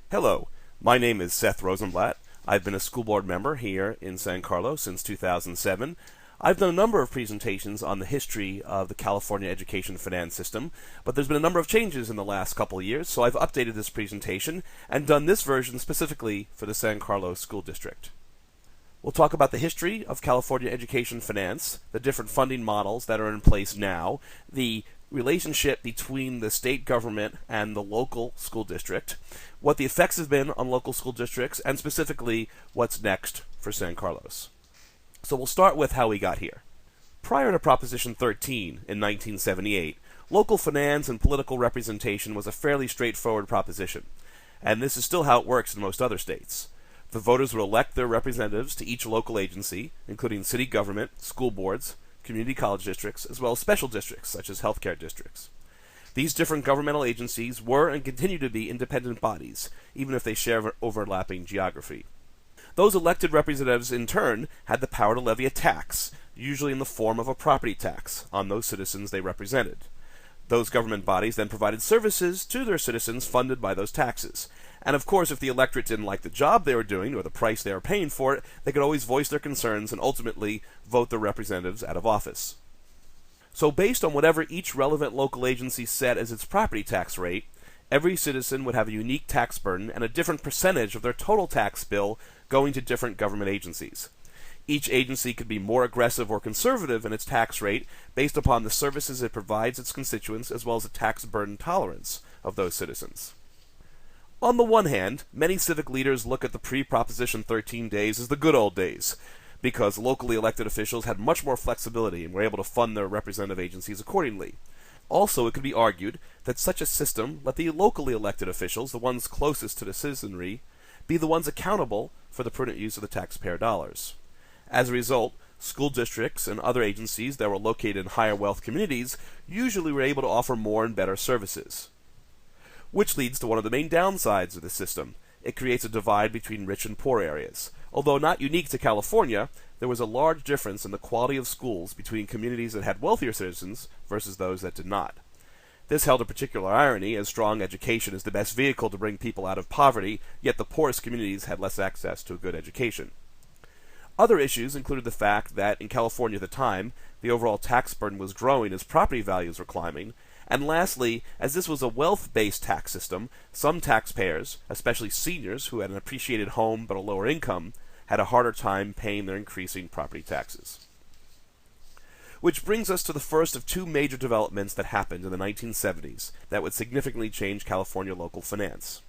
Hello, my name is Seth Rosenblatt. I've been a school board member here in San Carlos since 2007. I've done a number of presentations on the history of the California education finance system, but there's been a number of changes in the last couple of years, so I've updated this presentation and done this version specifically for the San Carlos School District. We'll talk about the history of California education finance, the different funding models that are in place now, the relationship between the state government and the local school district, what the effects have been on local school districts, and specifically what's next for San Carlos. So we'll start with how we got here. Prior to Proposition 13 in 1978, local finance and political representation was a fairly straightforward proposition, and this is still how it works in most other states. The voters would elect their representatives to each local agency, including city government, school boards, community college districts, as well as special districts, such as healthcare districts. These different governmental agencies were and continue to be independent bodies, even if they share overlapping geography. Those elected representatives, in turn, had the power to levy a tax, usually in the form of a property tax, on those citizens they represented. Those government bodies then provided services to their citizens funded by those taxes. And of course, if the electorate didn't like the job they were doing or the price they were paying for it, they could always voice their concerns and ultimately vote their representatives out of office. So based on whatever each relevant local agency set as its property tax rate, every citizen would have a unique tax burden and a different percentage of their total tax bill going to different government agencies. Each agency could be more aggressive or conservative in its tax rate based upon the services it provides its constituents as well as the tax burden tolerance of those citizens. On the one hand, many civic leaders look at the pre-Proposition 13 days as the good old days, because locally elected officials had much more flexibility and were able to fund their representative agencies accordingly. Also, it could be argued that such a system let the locally elected officials, the ones closest to the citizenry, be the ones accountable for the prudent use of the taxpayer dollars. As a result, school districts and other agencies that were located in higher wealth communities usually were able to offer more and better services. Which leads to one of the main downsides of the system. It creates a divide between rich and poor areas. Although not unique to California, there was a large difference in the quality of schools between communities that had wealthier citizens versus those that did not. This held a particular irony, as strong education is the best vehicle to bring people out of poverty, yet the poorest communities had less access to a good education. Other issues included the fact that in California at the time, the overall tax burden was growing as property values were climbing, and lastly, as this was a wealth-based tax system, some taxpayers, especially seniors who had an appreciated home but a lower income, had a harder time paying their increasing property taxes. Which brings us to the first of two major developments that happened in the 1970s that would significantly change California local finance.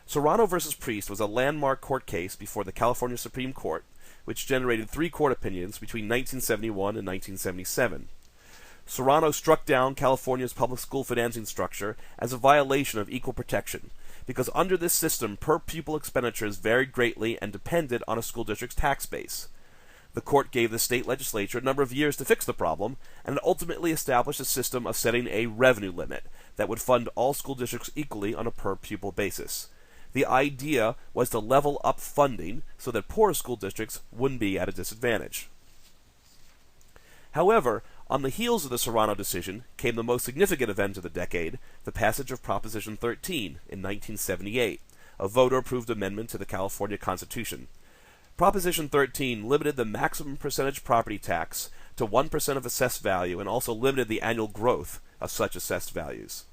Serrano v. Priest was a landmark court case before the California Supreme Court, which generated 3 court opinions between 1971 and 1977. Serrano struck down California's public school financing structure as a violation of equal protection, because under this system, per-pupil expenditures varied greatly and depended on a school district's tax base. The court gave the state legislature a number of years to fix the problem, and it ultimately established a system of setting a revenue limit that would fund all school districts equally on a per-pupil basis. The idea was to level up funding so that poorer school districts wouldn't be at a disadvantage. However, on the heels of the Serrano decision came the most significant event of the decade, the passage of Proposition 13 in 1978, a voter-approved amendment to the California Constitution. Proposition 13 limited the maximum percentage property tax to 1% of assessed value and also limited the annual growth of such assessed values.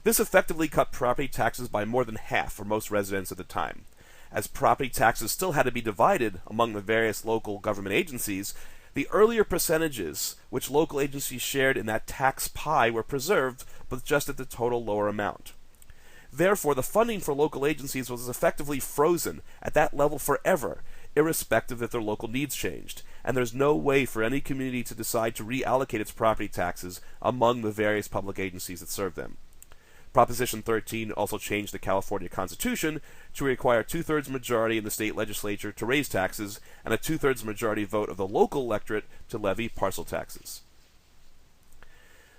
This effectively cut property taxes by more than half for most residents at the time. As property taxes still had to be divided among the various local government agencies, the earlier percentages which local agencies shared in that tax pie were preserved, but just at the total lower amount. Therefore, the funding for local agencies was effectively frozen at that level forever, irrespective if their local needs changed, and there's no way for any community to decide to reallocate its property taxes among the various public agencies that serve them. Proposition 13 also changed the California Constitution to require 2/3 majority in the state legislature to raise taxes and a 2/3 majority vote of the local electorate to levy parcel taxes.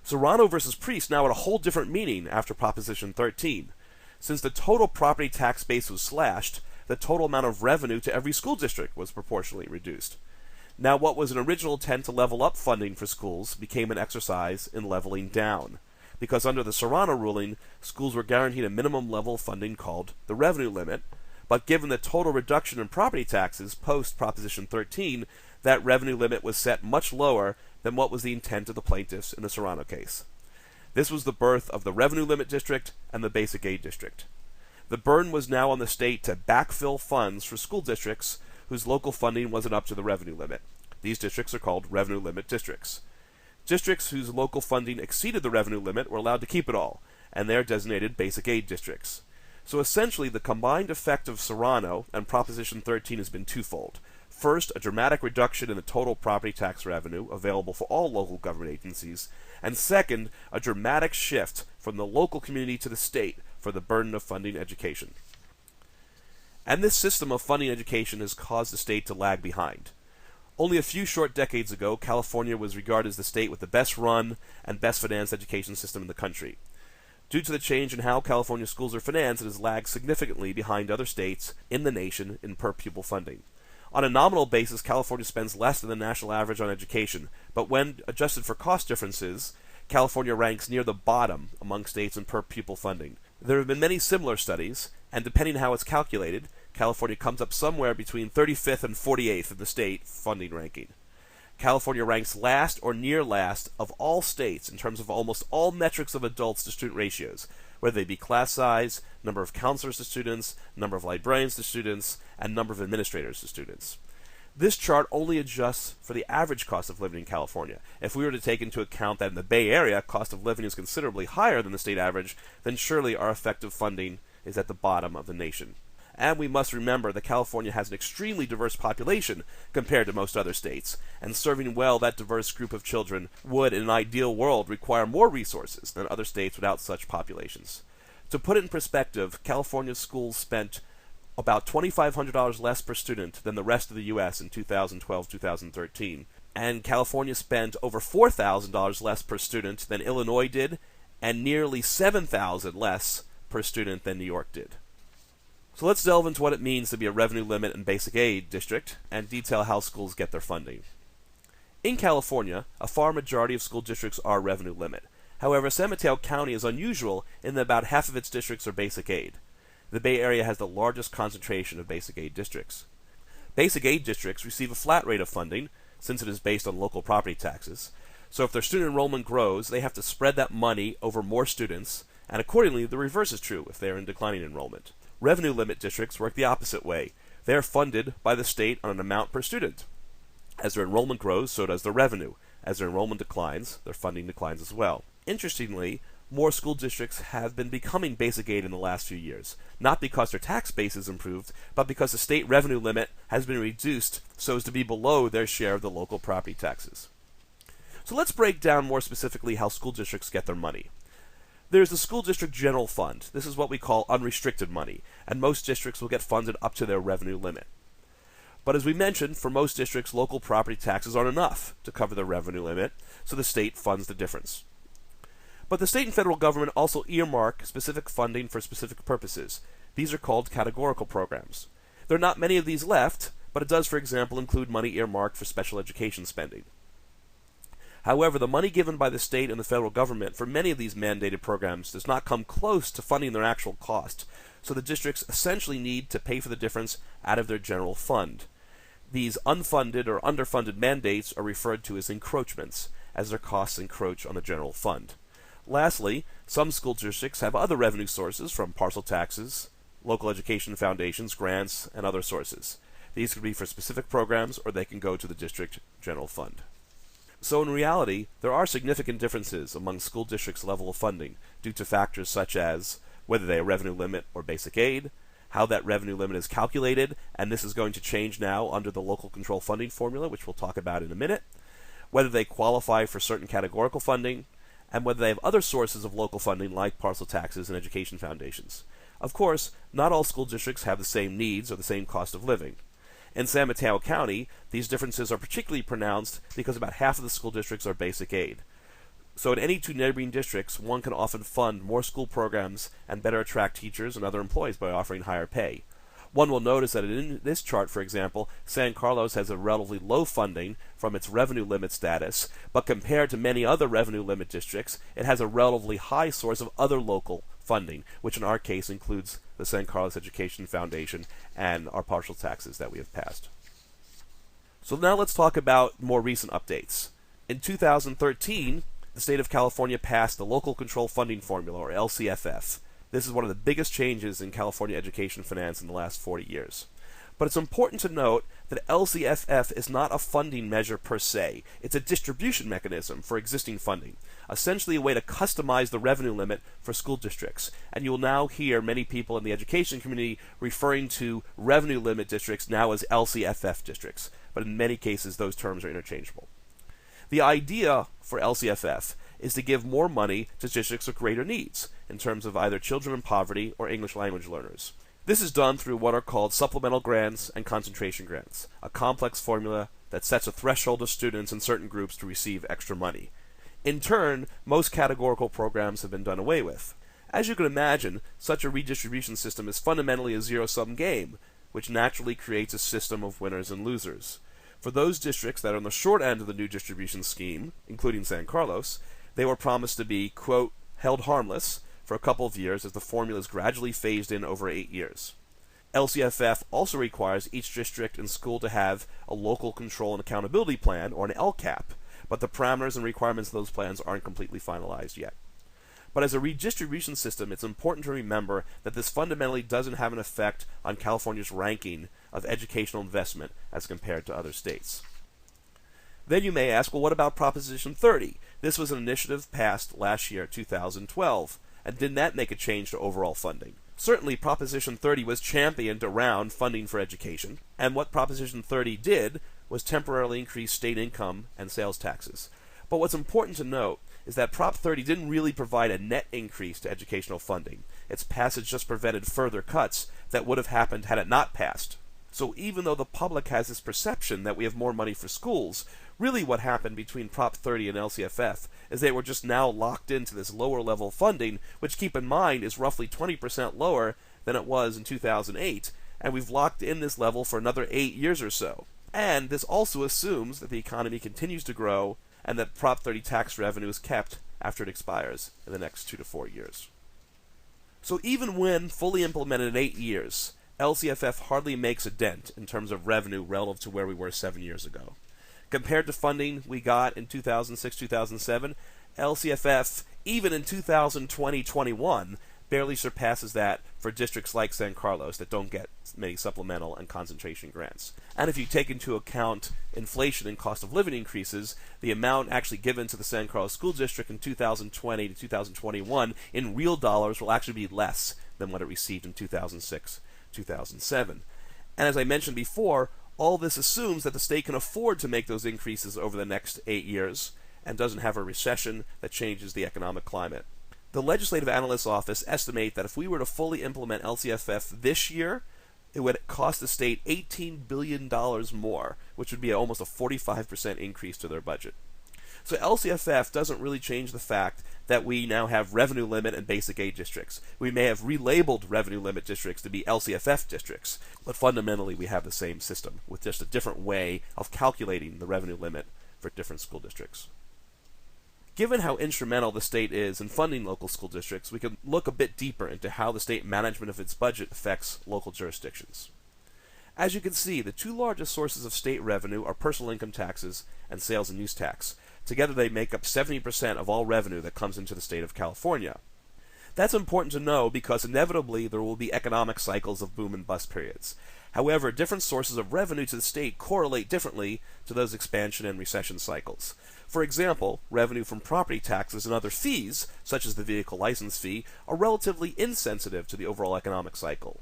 Serrano versus Priest now had a whole different meaning after Proposition 13. Since the total property tax base was slashed, the total amount of revenue to every school district was proportionally reduced. Now, what was an original intent to level up funding for schools became an exercise in leveling down. because under the Serrano ruling, schools were guaranteed a minimum level of funding called the revenue limit, but given the total reduction in property taxes post Proposition 13, that revenue limit was set much lower than what was the intent of the plaintiffs in the Serrano case. This was the birth of the revenue limit district and the basic aid district. The burden was now on the state to backfill funds for school districts whose local funding wasn't up to the revenue limit. These districts are called revenue limit districts. Districts whose local funding exceeded the revenue limit were allowed to keep it all, and they are designated basic aid districts. So essentially, the combined effect of Serrano and Proposition 13 has been twofold. First, a dramatic reduction in the total property tax revenue available for all local government agencies, and second, a dramatic shift from the local community to the state for the burden of funding education. And this system of funding education has caused the state to lag behind. Only a few short decades ago, California was regarded as the state with the best run and best financed education system in the country. Due to the change in how California schools are financed, it has lagged significantly behind other states in the nation in per pupil funding. On a nominal basis, California spends less than the national average on education, but when adjusted for cost differences, California ranks near the bottom among states in per pupil funding. There have been many similar studies, and depending on how it's calculated, California comes up somewhere between 35th and 48th in the state funding ranking. California ranks last or near last of all states in terms of almost all metrics of adults to student ratios, whether they be class size, number of counselors to students, number of librarians to students, and number of administrators to students. This chart only adjusts for the average cost of living in California. If we were to take into account that in the Bay Area, cost of living is considerably higher than the state average, then surely our effective funding is at the bottom of the nation. And we must remember that California has an extremely diverse population compared to most other states, and serving well that diverse group of children would, in an ideal world, require more resources than other states without such populations. To put it in perspective, California's schools spent about $2,500 less per student than the rest of the U.S. in 2012-2013, and California spent over $4,000 less per student than Illinois did, and nearly $7,000 less per student than New York did. So let's delve into what it means to be a revenue limit and basic aid district, and detail how schools get their funding. In California, a far majority of school districts are revenue limit. However, San Mateo County is unusual in that about half of its districts are basic aid. The Bay Area has the largest concentration of basic aid districts. Basic aid districts receive a flat rate of funding, since it is based on local property taxes. So if their student enrollment grows, they have to spread that money over more students, and accordingly, the reverse is true if they are in declining enrollment. Revenue limit districts work the opposite way. They are funded by the state on an amount per student. As their enrollment grows, so does their revenue. As their enrollment declines, their funding declines as well. Interestingly, more school districts have been becoming basic aid in the last few years, not because their tax base has improved, but because the state revenue limit has been reduced so as to be below their share of the local property taxes. So let's break down more specifically how school districts get their money. There's the School District General Fund. This is what we call unrestricted money, and most districts will get funded up to their revenue limit. But as we mentioned, for most districts, local property taxes aren't enough to cover their revenue limit, so the state funds the difference. But the state and federal government also earmark specific funding for specific purposes. These are called categorical programs. There are not many of these left, but it does, for example, include money earmarked for special education spending. However, the money given by the state and the federal government for many of these mandated programs does not come close to funding their actual cost, so the districts essentially need to pay for the difference out of their general fund. These unfunded or underfunded mandates are referred to as encroachments, as their costs encroach on the general fund. Lastly, some school districts have other revenue sources from parcel taxes, local education foundations, grants, and other sources. These could be for specific programs, or they can go to the district general fund. So in reality, there are significant differences among school districts' level of funding due to factors such as whether they are revenue limit or basic aid, how that revenue limit is calculated, and this is going to change now under the local control funding formula, which we'll talk about in a minute, whether they qualify for certain categorical funding, and whether they have other sources of local funding like parcel taxes and education foundations. Of course, not all school districts have the same needs or the same cost of living. In San Mateo County, these differences are particularly pronounced because about half of the school districts are basic aid. So in any two neighboring districts, one can often fund more school programs and better attract teachers and other employees by offering higher pay. One will notice that in this chart, for example, San Carlos has a relatively low funding from its revenue limit status, but compared to many other revenue limit districts, it has a relatively high source of other local funding, which in our case includes the San Carlos Education Foundation and our partial taxes that we have passed. So now let's talk about more recent updates. In 2013, the state of California passed the Local Control Funding Formula, or LCFF. This is one of the biggest changes in California education finance in the last 40 years. But it's important to note that LCFF is not a funding measure per se. It's a distribution mechanism for existing funding, essentially a way to customize the revenue limit for school districts. And you will now hear many people in the education community referring to revenue limit districts now as LCFF districts, but in many cases those terms are interchangeable. The idea for LCFF is to give more money to districts with greater needs in terms of either children in poverty or English language learners. This is done through what are called supplemental grants and concentration grants, a complex formula that sets a threshold of students in certain groups to receive extra money. In turn, most categorical programs have been done away with. As you can imagine, such a redistribution system is fundamentally a zero-sum game, which naturally creates a system of winners and losers. For those districts that are on the short end of the new distribution scheme, including San Carlos, they were promised to be, quote, held harmless for a couple of years as the formula is gradually phased in over 8 years. LCFF also requires each district and school to have a local control and accountability plan, or an LCAP, but the parameters and requirements of those plans aren't completely finalized yet. But as a redistribution system, it's important to remember that this fundamentally doesn't have an effect on California's ranking of educational investment as compared to other states. Then you may ask, well, what about Proposition 30? This was an initiative passed last year, 2012, and didn't that make a change to overall funding? Certainly, Proposition 30 was championed around funding for education, and what Proposition 30 did was temporarily increase state income and sales taxes. But what's important to note is that Prop 30 didn't really provide a net increase to educational funding. Its passage just prevented further cuts that would have happened had it not passed. So even though the public has this perception that we have more money for schools, really what happened between Prop 30 and LCFF is they were just now locked into this lower level funding, which, keep in mind, is roughly 20% lower than it was in 2008, and we've locked in this level for another 8 years or so. And this also assumes that the economy continues to grow and that Prop 30 tax revenue is kept after it expires in the next 2 to 4 years. So even when fully implemented in 8 years, LCFF hardly makes a dent in terms of revenue relative to where we were 7 years ago. Compared to funding we got in 2006-2007, LCFF, even in 2020-21, barely surpasses that for districts like San Carlos that don't get many supplemental and concentration grants. And if you take into account inflation and cost of living increases, the amount actually given to the San Carlos School District in 2020 to 2021 in real dollars will actually be less than what it received in 2006-2007. And as I mentioned before, all this assumes that the state can afford to make those increases over the next 8 years and doesn't have a recession that changes the economic climate. The Legislative Analyst's Office estimate that if we were to fully implement LCFF this year, it would cost the state $18 billion more, which would be almost a 45% increase to their budget. So LCFF doesn't really change the fact that we now have revenue limit and basic aid districts. We may have relabeled revenue limit districts to be LCFF districts, but fundamentally we have the same system with just a different way of calculating the revenue limit for different school districts. Given how instrumental the state is in funding local school districts, we can look a bit deeper into how the state management of its budget affects local jurisdictions. As you can see, the two largest sources of state revenue are personal income taxes and sales and use tax. Together they make up 70% of all revenue that comes into the state of California. That's important to know because inevitably there will be economic cycles of boom and bust periods. However, different sources of revenue to the state correlate differently to those expansion and recession cycles. For example, revenue from property taxes and other fees, such as the vehicle license fee, are relatively insensitive to the overall economic cycle.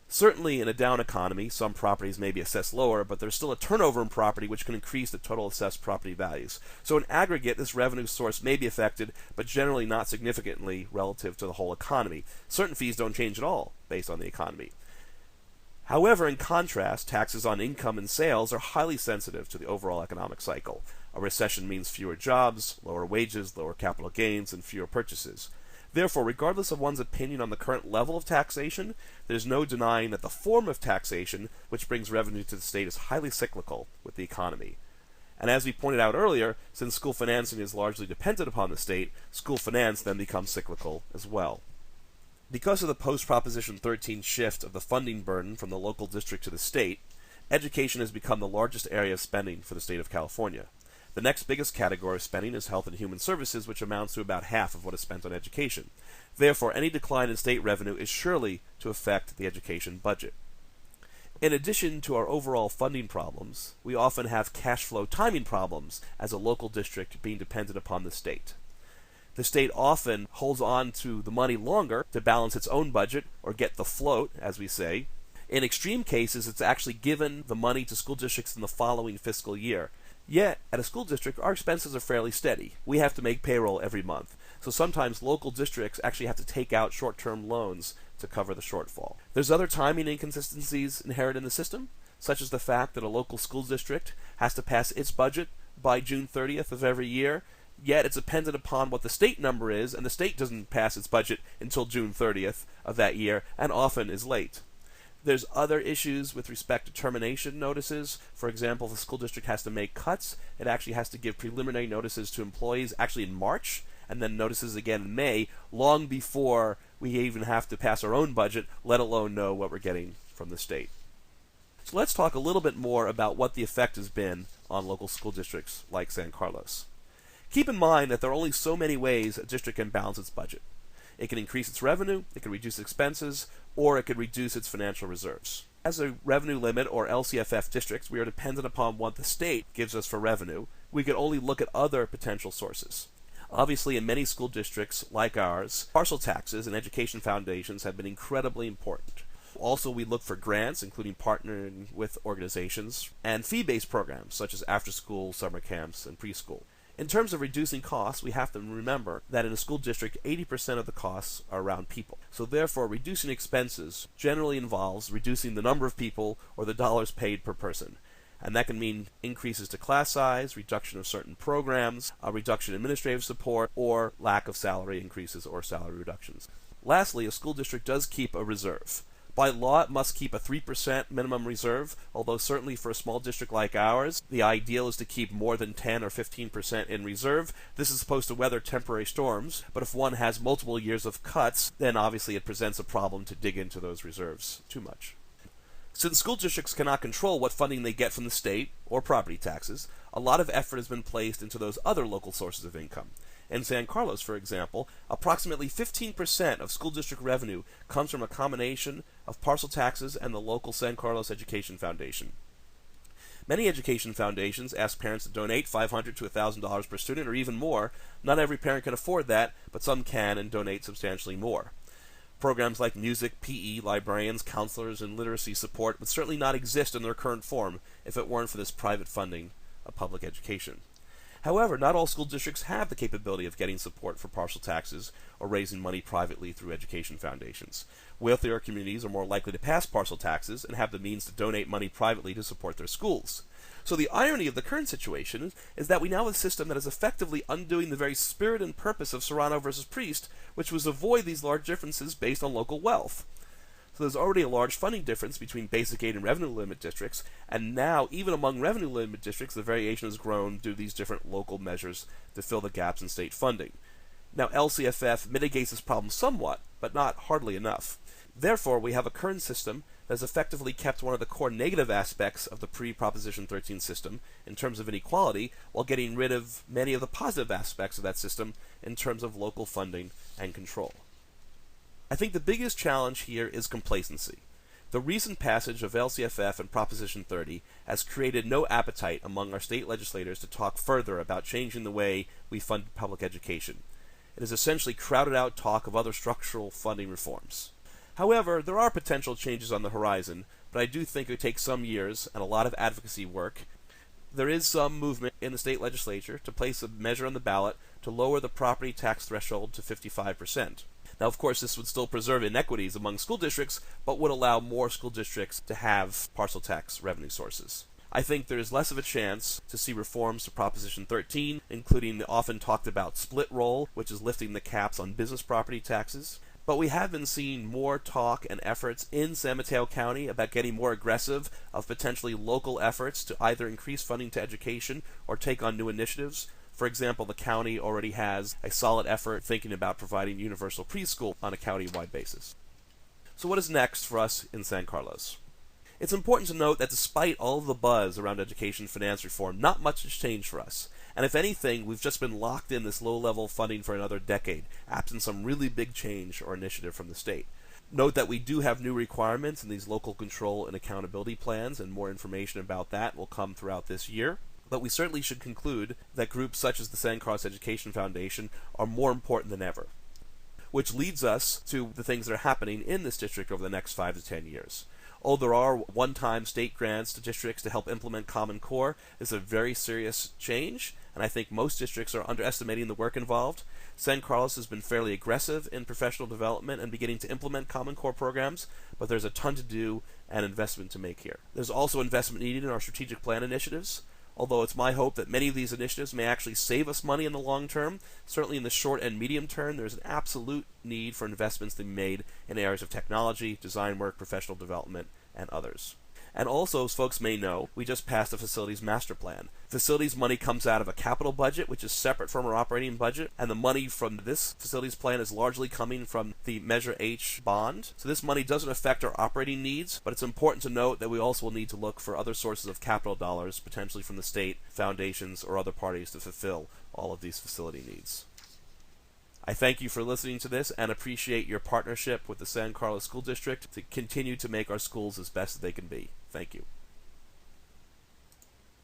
Certainly, in a down economy, some properties may be assessed lower, but there's still a turnover in property which can increase the total assessed property values. So in aggregate, this revenue source may be affected, but generally not significantly relative to the whole economy. Certain fees don't change at all based on the economy. However, in contrast, taxes on income and sales are highly sensitive to the overall economic cycle. A recession means fewer jobs, lower wages, lower capital gains, and fewer purchases. Therefore, regardless of one's opinion on the current level of taxation, there's no denying that the form of taxation which brings revenue to the state is highly cyclical with the economy. And as we pointed out earlier, since school financing is largely dependent upon the state, school finance then becomes cyclical as well. Because of the post-Proposition 13 shift of the funding burden from the local district to the state, education has become the largest area of spending for the state of California. The next biggest category of spending is health and human services, which amounts to about half of what is spent on education. Therefore, any decline in state revenue is surely to affect the education budget. In addition to our overall funding problems, we often have cash flow timing problems as a local district being dependent upon the state. The state often holds on to the money longer to balance its own budget or get the float, as we say. In extreme cases, it's actually given the money to school districts in the following fiscal year. Yet, at a school district, our expenses are fairly steady. We have to make payroll every month. So sometimes local districts actually have to take out short-term loans to cover the shortfall. There's other timing inconsistencies inherent in the system, such as the fact that a local school district has to pass its budget by June 30th of every year, yet it's dependent upon what the state number is, and the state doesn't pass its budget until June 30th of that year, and often is late. There's other issues with respect to termination notices. For example, if the school district has to make cuts, it actually has to give preliminary notices to employees actually in March, and then notices again in May, long before we even have to pass our own budget, let alone know what we're getting from the state. So let's talk a little bit more about what the effect has been on local school districts like San Carlos. Keep in mind that there are only so many ways a district can balance its budget. It can increase its revenue, it can reduce expenses, or it could reduce its financial reserves. As a revenue limit or LCFF district, we are dependent upon what the state gives us for revenue. We can only look at other potential sources. Obviously, in many school districts like ours, parcel taxes and education foundations have been incredibly important. Also, we look for grants, including partnering with organizations, and fee-based programs such as after-school, summer camps, and preschool. In terms of reducing costs, we have to remember that in a school district, 80% of the costs are around people. So therefore, reducing expenses generally involves reducing the number of people or the dollars paid per person. And that can mean increases to class size, reduction of certain programs, a reduction in administrative support, or lack of salary increases or salary reductions. Lastly, a school district does keep a reserve. By law, it must keep a 3% minimum reserve, although certainly for a small district like ours, the ideal is to keep more than 10 or 15% in reserve. This is supposed to weather temporary storms, but if one has multiple years of cuts, then obviously it presents a problem to dig into those reserves too much. Since school districts cannot control what funding they get from the state or property taxes, a lot of effort has been placed into those other local sources of income. In San Carlos, for example, approximately 15% of school district revenue comes from a combination of parcel taxes and the local San Carlos Education Foundation. Many education foundations ask parents to donate $500 to $1,000 per student or even more. Not every parent can afford that, but some can and donate substantially more. Programs like music, PE, librarians, counselors, and literacy support would certainly not exist in their current form if it weren't for this private funding of public education. However, not all school districts have the capability of getting support for parcel taxes or raising money privately through education foundations. Wealthier communities are more likely to pass parcel taxes and have the means to donate money privately to support their schools. So the irony of the current situation is that we now have a system that is effectively undoing the very spirit and purpose of Serrano versus Priest, which was to avoid these large differences based on local wealth. So there's already a large funding difference between basic aid and revenue limit districts, and now, even among revenue limit districts, the variation has grown due to these different local measures to fill the gaps in state funding. Now, LCFF mitigates this problem somewhat, but not hardly enough. Therefore, we have a current system that has effectively kept one of the core negative aspects of the pre-Proposition 13 system in terms of inequality, while getting rid of many of the positive aspects of that system in terms of local funding and control. I think the biggest challenge here is complacency. The recent passage of LCFF and Proposition 30 has created no appetite among our state legislators to talk further about changing the way we fund public education. It has essentially crowded out talk of other structural funding reforms. However, there are potential changes on the horizon, but I do think it would take some years and a lot of advocacy work. There is some movement in the state legislature to place a measure on the ballot to lower the property tax threshold to 55%. Now, of course, this would still preserve inequities among school districts, but would allow more school districts to have parcel tax revenue sources. I think there's less of a chance to see reforms to Proposition 13, including the often talked about split roll, which is lifting the caps on business property taxes. But we have been seeing more talk and efforts in San Mateo County about getting more aggressive of potentially local efforts to either increase funding to education or take on new initiatives. For example, the county already has a solid effort thinking about providing universal preschool on a county-wide basis. So what is next for us in San Carlos? It's important to note that despite all of the buzz around education finance reform, not much has changed for us. And if anything, we've just been locked in this low-level funding for another decade, absent some really big change or initiative from the state. Note that we do have new requirements in these local control and accountability plans, and more information about that will come throughout this year. But we certainly should conclude that groups such as the San Carlos Education Foundation are more important than ever. Which leads us to the things that are happening in this district over the next 5 to 10 years. There are one-time state grants to districts to help implement Common Core. It's a very serious change, and I think most districts are underestimating the work involved. San Carlos has been fairly aggressive in professional development and beginning to implement Common Core programs, but there's a ton to do and investment to make here. There's also investment needed in our strategic plan initiatives. Although it's my hope that many of these initiatives may actually save us money in the long term, certainly in the short and medium term, there's an absolute need for investments to be made in areas of technology, design work, professional development, and others. And also, as folks may know, we just passed a facilities master plan. Facilities money comes out of a capital budget, which is separate from our operating budget, and the money from this facilities plan is largely coming from the Measure H bond. So this money doesn't affect our operating needs, but it's important to note that we also will need to look for other sources of capital dollars, potentially from the state, foundations, or other parties to fulfill all of these facility needs. I thank you for listening to this and appreciate your partnership with the San Carlos School District to continue to make our schools as best as they can be. Thank you.